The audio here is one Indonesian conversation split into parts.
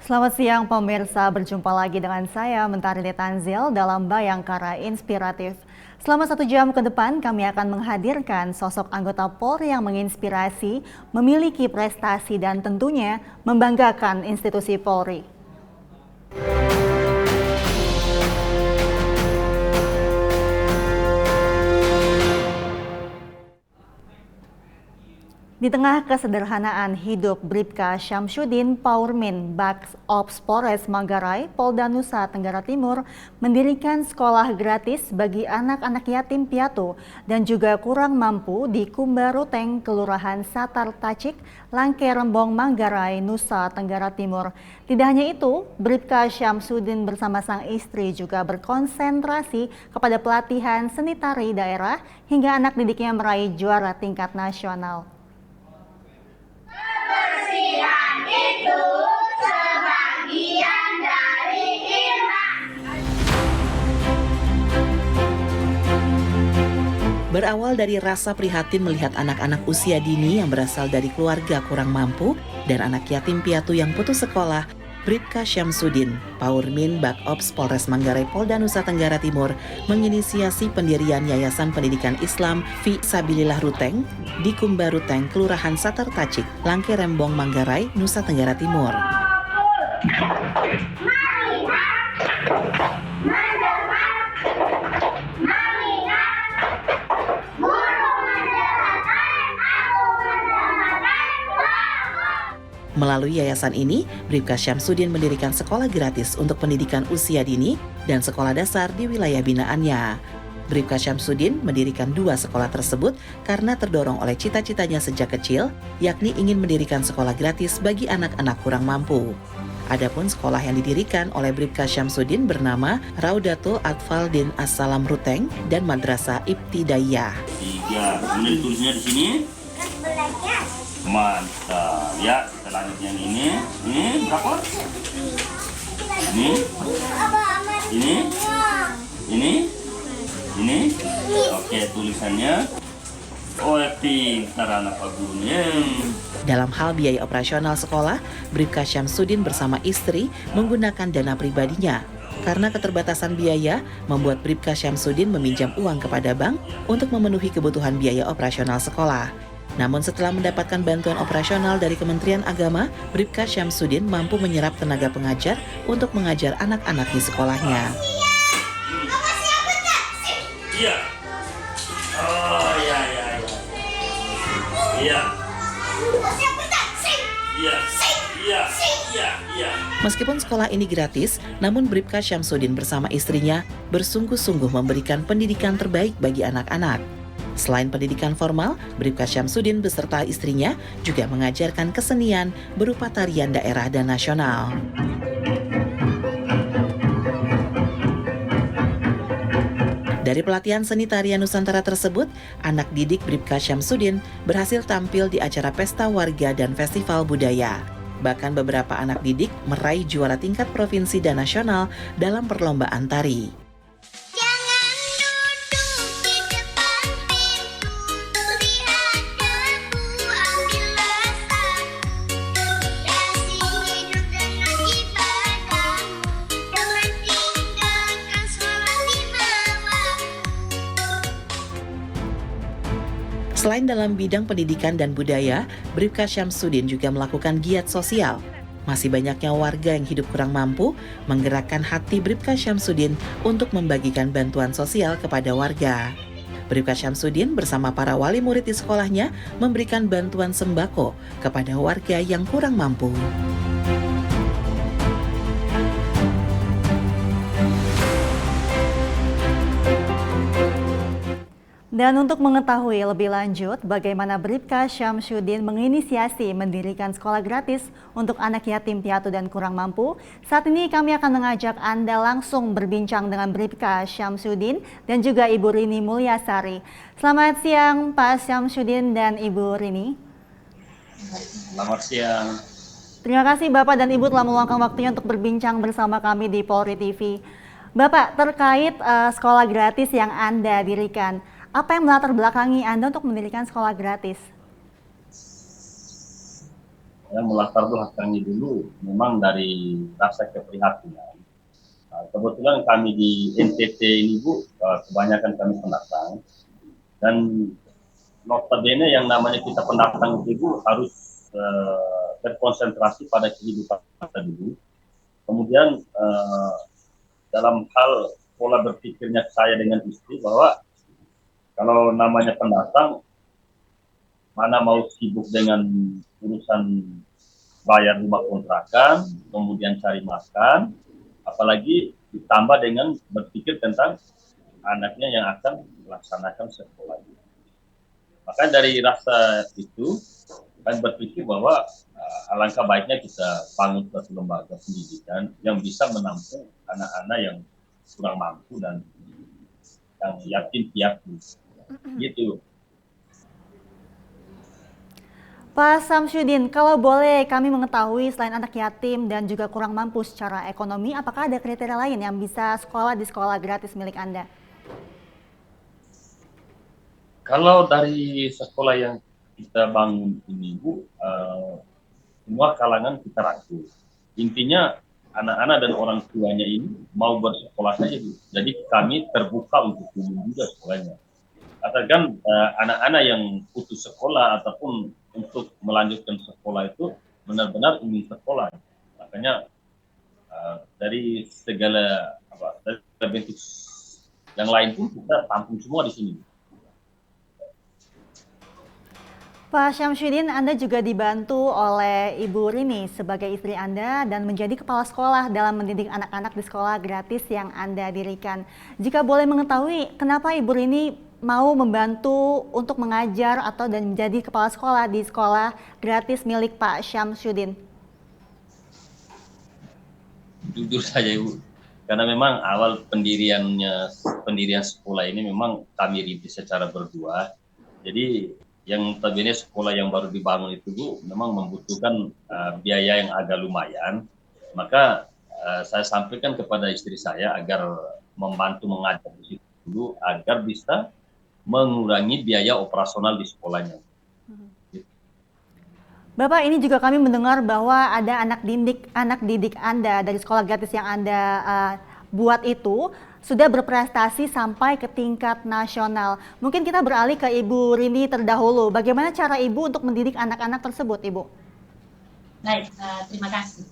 Selamat siang pemirsa, berjumpa lagi dengan saya Mentari Tanzil dalam Bayangkara Inspiratif. Selama 1 jam ke depan kami akan menghadirkan sosok anggota Polri yang menginspirasi, memiliki prestasi dan tentunya membanggakan institusi Polri. Di tengah kesederhanaan hidup Bribka Syamsuddin Paurmin, Bak-Ops Polres Manggarai, Polda Nusa Tenggara Timur, mendirikan sekolah gratis bagi anak-anak yatim piatu dan juga kurang mampu di Kumbaruteng, Kelurahan Satar Tacik, Langke Rembong, Manggarai, Nusa Tenggara Timur. Tidak hanya itu, Bribka Syamsuddin bersama sang istri juga berkonsentrasi kepada pelatihan seni tari daerah hingga anak didiknya meraih juara tingkat nasional. Kebersihan itu sebagian dari iman. Berawal dari rasa prihatin melihat anak-anak usia dini yang berasal dari keluarga kurang mampu dan anak yatim piatu yang putus sekolah, Bribka Syamsuddin, Paurmin Bak-Ops Polres Manggarai Polda Nusa Tenggara Timur menginisiasi pendirian Yayasan Pendidikan Islam Fi Sabilillah Ruteng di Kumbaruteng, Kelurahan Satar Tacik, Langke Rembong, Manggarai, Nusa Tenggara Timur. Melalui yayasan ini, Bribka Syamsuddin mendirikan sekolah gratis untuk pendidikan usia dini dan sekolah dasar di wilayah binaannya. Bribka Syamsuddin mendirikan 2 sekolah tersebut karena terdorong oleh cita-citanya sejak kecil, yakni ingin mendirikan sekolah gratis bagi anak-anak kurang mampu. Adapun sekolah yang didirikan oleh Bribka Syamsuddin bernama Raudatul Atfal Din As-Salam Ruteng dan Madrasah Ibtidaiyah. 3, kemudian tulisnya di sini. Mantap. Ya, kita lanjut yang ini. Ini berapa? Ini. Oke, tulisannya. Oh, pintar anak Pak Gurunya. Dalam hal biaya operasional sekolah, Bribka Syamsuddin bersama istri menggunakan dana pribadinya. Karena keterbatasan biaya, membuat Bribka Syamsuddin meminjam uang kepada bank untuk memenuhi kebutuhan biaya operasional sekolah. Namun setelah mendapatkan bantuan operasional dari Kementerian Agama, Bribka Syamsuddin mampu menyerap tenaga pengajar untuk mengajar anak-anak di sekolahnya. Iya. Oh, ya. Iya. Iya. Meskipun sekolah ini gratis, namun Bribka Syamsuddin bersama istrinya bersungguh-sungguh memberikan pendidikan terbaik bagi anak-anak. Selain pendidikan formal, Bribka Syamsuddin beserta istrinya juga mengajarkan kesenian berupa tarian daerah dan nasional. Dari pelatihan seni tarian Nusantara tersebut, anak didik Bribka Syamsuddin berhasil tampil di acara pesta warga dan festival budaya. Bahkan beberapa anak didik meraih juara tingkat provinsi dan nasional dalam perlombaan tari. Selain dalam bidang pendidikan dan budaya, Bribka Syamsuddin juga melakukan giat sosial. Masih banyaknya warga yang hidup kurang mampu menggerakkan hati Bribka Syamsuddin untuk membagikan bantuan sosial kepada warga. Bribka Syamsuddin bersama para wali murid di sekolahnya memberikan bantuan sembako kepada warga yang kurang mampu. Dan untuk mengetahui lebih lanjut bagaimana Bribka Syamsuddin menginisiasi mendirikan sekolah gratis untuk anak yatim piatu dan kurang mampu, saat ini kami akan mengajak Anda langsung berbincang dengan Bribka Syamsuddin dan juga Ibu Rini Mulyasari. Selamat siang Pak Syamsuddin dan Ibu Rini. Selamat siang. Terima kasih Bapak dan Ibu telah meluangkan waktunya untuk berbincang bersama kami di Polri TV. Bapak, terkait sekolah gratis yang Anda dirikan, apa yang melatar belakangi Anda untuk mendirikan sekolah gratis? yang melatar belakangnya dulu memang dari rasa keprihatinan. Nah, kebetulan kami di NTT ini Bu, kebanyakan kami pendatang, dan notabene yang namanya kita pendatang itu Bu harus berkonsentrasi pada kehidupan kita dulu. Kemudian dalam hal pola berpikirnya saya dengan istri bahwa kalau namanya pendatang, mana mau sibuk dengan urusan bayar rumah kontrakan, kemudian cari makan, apalagi ditambah dengan berpikir tentang anaknya yang akan melaksanakan sekolah. Maka dari rasa itu, kami berpikir bahwa alangkah baiknya kita bangun suatu lembaga pendidikan yang bisa menampung anak-anak yang kurang mampu dan yang yatim piatu. Gitu. Pak Samsudin, kalau boleh kami mengetahui selain anak yatim dan juga kurang mampu secara ekonomi, apakah ada kriteria lain yang bisa sekolah di sekolah gratis milik Anda? Kalau dari sekolah yang kita bangun ini Bu, semua kalangan kita rangkul. Intinya anak-anak dan orang tuanya ini mau bersekolah saja Bu. Jadi kami terbuka untuk umum juga sekolahnya. Katakan anak-anak yang putus sekolah ataupun untuk melanjutkan sekolah itu benar-benar ingin sekolah. Makanya dari segala dari bentuk yang lain pun kita tampung semua di sini. Pak Syamsuddin, Anda juga dibantu oleh Ibu Rini sebagai istri Anda dan menjadi kepala sekolah dalam mendidik anak-anak di sekolah gratis yang Anda dirikan. Jika boleh mengetahui, kenapa Ibu Rini mau membantu untuk mengajar atau dan menjadi kepala sekolah di sekolah gratis milik Pak Syamsuddin? Jujur saja Ibu, karena memang awal pendirian sekolah ini memang kami rintis secara berdua. Jadi yang tadinya sekolah yang baru dibangun itu Bu, memang membutuhkan biaya yang agak lumayan. Maka saya sampaikan kepada istri saya agar membantu mengajar di situ dulu agar bisa mengurangi biaya operasional di sekolahnya. Bapak, ini juga kami mendengar bahwa ada anak didik Anda dari sekolah gratis yang Anda buat itu sudah berprestasi sampai ke tingkat nasional. Mungkin kita beralih ke Ibu Rini terdahulu. Bagaimana cara Ibu untuk mendidik anak-anak tersebut, Ibu? Baik, terima kasih.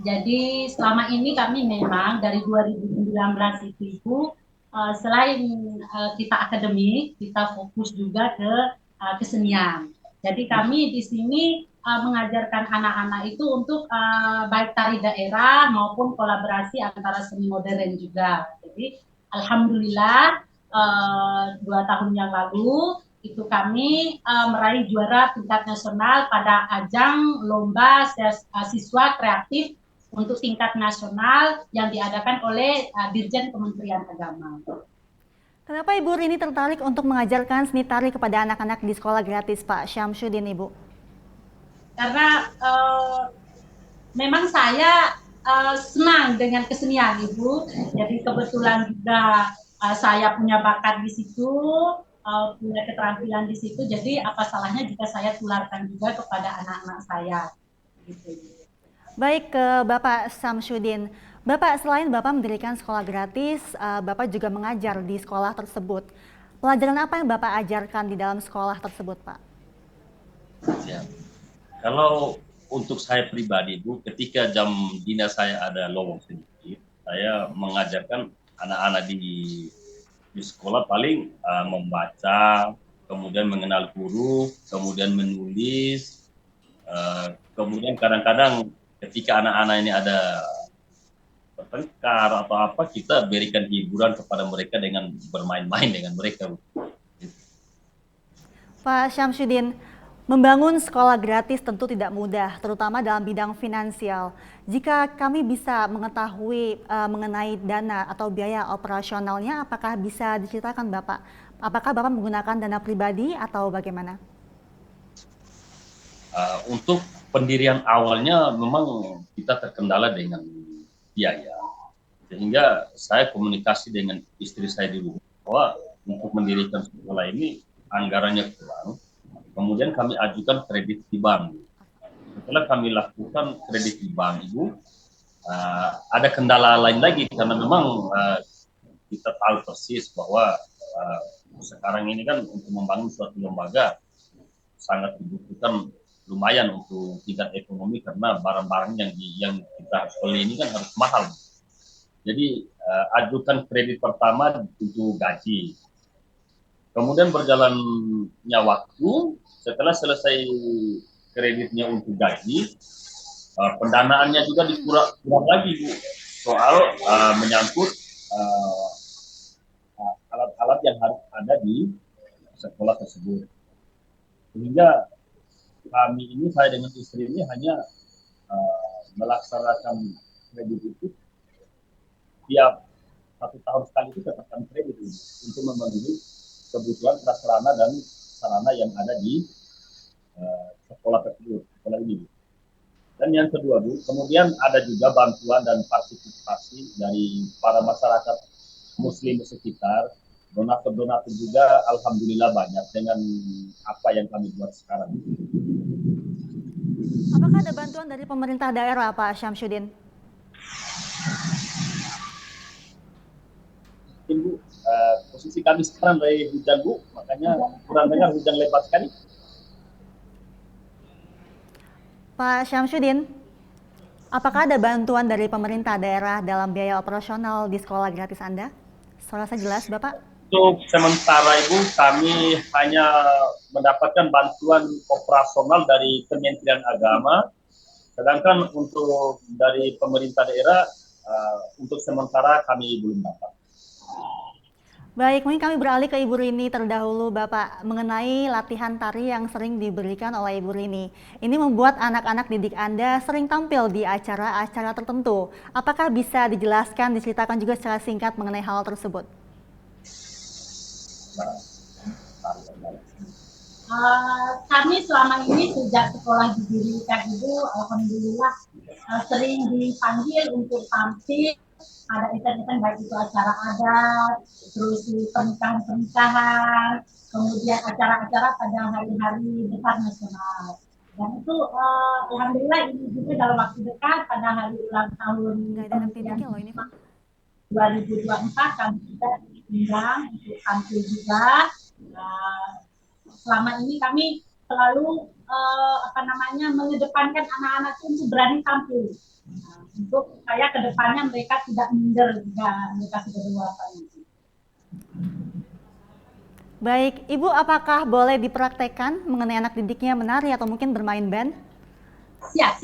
Jadi selama ini kami memang dari 2019 itu Ibu, selain kita akademik, kita fokus juga ke kesenian. Jadi kami di sini mengajarkan anak-anak itu untuk baik tari daerah maupun kolaborasi antara seni modern juga. Jadi alhamdulillah 2 tahun yang lalu itu kami meraih juara tingkat nasional pada ajang lomba siswa kreatif untuk tingkat nasional yang diadakan oleh Dirjen Kementerian Agama. Kenapa Ibu Rini tertarik untuk mengajarkan seni tari kepada anak-anak di sekolah gratis Pak Syamsuddin, Ibu? Karena memang saya senang dengan kesenian, Ibu. Jadi kebetulan juga saya punya bakat di situ, punya keterampilan di situ. Jadi apa salahnya jika saya tularkan juga kepada anak-anak saya. Gitu. Baik, ke Bapak Samsudin. Bapak, selain Bapak mendirikan sekolah gratis, Bapak juga mengajar di sekolah tersebut. Pelajaran apa yang Bapak ajarkan di dalam sekolah tersebut, Pak? Ya. Kalau untuk saya pribadi Bu, ketika jam dinas saya ada lowong sedikit, saya mengajarkan anak-anak di sekolah paling membaca, kemudian mengenal huruf, kemudian menulis, kemudian kadang-kadang ketika anak-anak ini ada bertengkar atau apa, kita berikan hiburan kepada mereka dengan bermain-main dengan mereka. Pak Syamsuddin, membangun sekolah gratis tentu tidak mudah, terutama dalam bidang finansial. Jika kami bisa mengetahui mengenai dana atau biaya operasionalnya, apakah bisa diceritakan Bapak? Apakah Bapak menggunakan dana pribadi atau bagaimana? Untuk pendirian awalnya memang kita terkendala dengan biaya. Sehingga saya komunikasi dengan istri saya dulu bahwa untuk mendirikan sekolah ini anggarannya kurang. Kemudian kami ajukan kredit di bank. setelah kami lakukan kredit di bank Ibu, ada kendala lain lagi karena memang kita tahu persis bahwa sekarang ini kan untuk membangun suatu lembaga sangat dibutuhkan lumayan untuk tingkat ekonomi karena barang-barang yang kita beli ini kan harus mahal. Jadi ajukan kredit pertama untuk gaji. Kemudian berjalannya waktu, setelah selesai kreditnya untuk gaji, pendanaannya juga dikurang lagi Bu, soal menyangkut alat-alat yang harus ada di sekolah tersebut. Sehingga kami ini, saya dengan istri ini hanya melaksanakan kredit itu tiap 1 tahun sekali itu tetapkan kredit ini untuk memenuhi kebutuhan prasarana dan sarana yang ada di sekolah tersebut, sekolah ini. Dan yang kedua Bu, kemudian ada juga bantuan dan partisipasi dari para masyarakat Muslim sekitar, donatur-donatur juga, alhamdulillah banyak dengan apa yang kami buat sekarang. Apakah ada bantuan dari pemerintah daerah, Pak Syamsuddin? Bu, posisi kami sekarang dari hujan Bu, makanya kurang dengar, hujan lebat sekali. Pak Syamsuddin, apakah ada bantuan dari pemerintah daerah dalam biaya operasional di sekolah gratis Anda? Suara saya jelas, Bapak? Untuk sementara Ibu, kami hanya mendapatkan bantuan operasional dari Kementerian Agama, sedangkan untuk dari pemerintah daerah, untuk sementara kami belum dapat. Baik, mungkin kami beralih ke Ibu Rini terdahulu, Bapak, mengenai latihan tari yang sering diberikan oleh Ibu Rini. Ini membuat anak-anak didik Anda sering tampil di acara-acara tertentu. Apakah bisa dijelaskan, diceritakan juga secara singkat mengenai hal tersebut? Kami selama ini sejak sekolah didirikan Ibu, alhamdulillah sering dipanggil untuk tampil. Ada event-event baik itu acara adat, terus pernikahan-pernikahan, kemudian acara-acara pada hari-hari besar nasional. Dan itu alhamdulillah ini juga dalam waktu dekat pada hari ulang tahun Kementerian loh ini, Pak. 2024 kami juga diundang untuk tampil juga. Selama ini kami selalu mengedepankan anak-anak itu untuk berani tampil. Untuk supaya kedepannya mereka tidak minder jika mereka sudah dewasa. Baik, Ibu, apakah boleh dipraktekkan mengenai anak didiknya menari atau mungkin bermain band? Siap.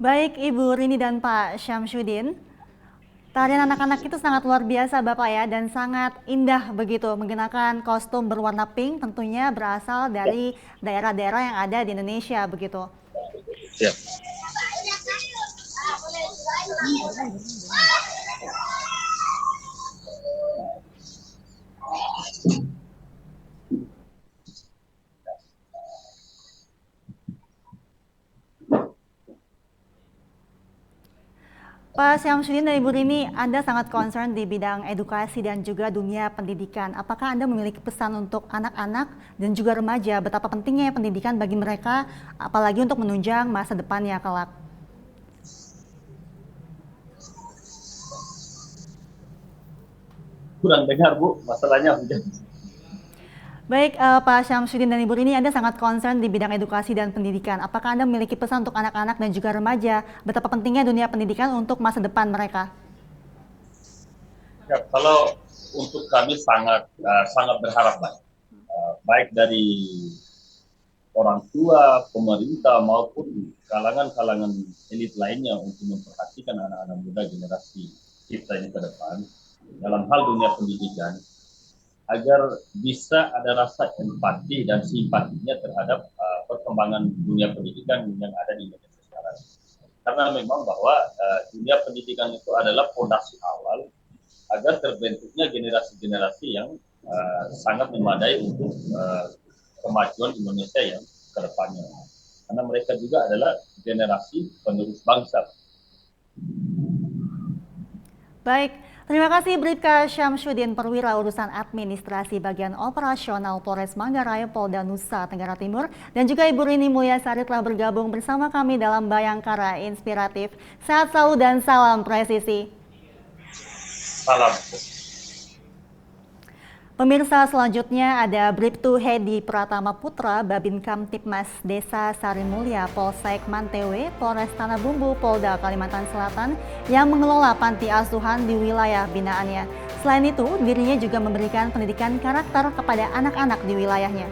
Baik Ibu Rini dan Pak Syamsuddin, tarian anak-anak itu sangat luar biasa Bapak ya, dan sangat indah begitu, menggunakan kostum berwarna pink, tentunya berasal dari daerah-daerah yang ada di Indonesia begitu. Siap. Pak Syamsuddin dan Ibu Rini, Anda sangat concern di bidang edukasi dan juga dunia pendidikan. Apakah Anda memiliki pesan untuk anak-anak dan juga remaja betapa pentingnya pendidikan bagi mereka, apalagi untuk menunjang masa depannya kelak? Kurang dengar Bu, masalahnya. Baik, Pak Syamsuddin dan Ibu Rini, Anda sangat concern di bidang edukasi dan pendidikan. Apakah Anda memiliki pesan untuk anak-anak dan juga remaja betapa pentingnya dunia pendidikan untuk masa depan mereka? Ya, kalau untuk kami sangat berharap baik dari orang tua, pemerintah maupun kalangan-kalangan elit lainnya untuk memperhatikan anak-anak muda generasi kita ini ke depan dalam hal dunia pendidikan, agar bisa ada rasa empati dan simpatinya terhadap perkembangan dunia pendidikan yang ada di Indonesia sekarang. Karena memang bahwa dunia pendidikan itu adalah fondasi awal agar terbentuknya generasi-generasi yang sangat memadai untuk kemajuan Indonesia yang ke depannya. Karena mereka juga adalah generasi penerus bangsa. Baik, terima kasih Bribka Syamsuddin, Perwira Urusan Administrasi Bagian Operasional Polres Manggarai, Polda Nusa Tenggara Timur, dan juga Ibu Rini Mulyasari telah bergabung bersama kami dalam Bayangkara Inspiratif. Sehat selalu dan salam presisi. Salam. Pemirsa, selanjutnya ada Bribtu Hedi Pratama Putra, Babin Kamtipmas Desa Sarimulya, Polsek Mantewe, Polres Tanah Bumbu, Polda Kalimantan Selatan yang mengelola panti asuhan di wilayah binaannya. Selain itu, dirinya juga memberikan pendidikan karakter kepada anak-anak di wilayahnya.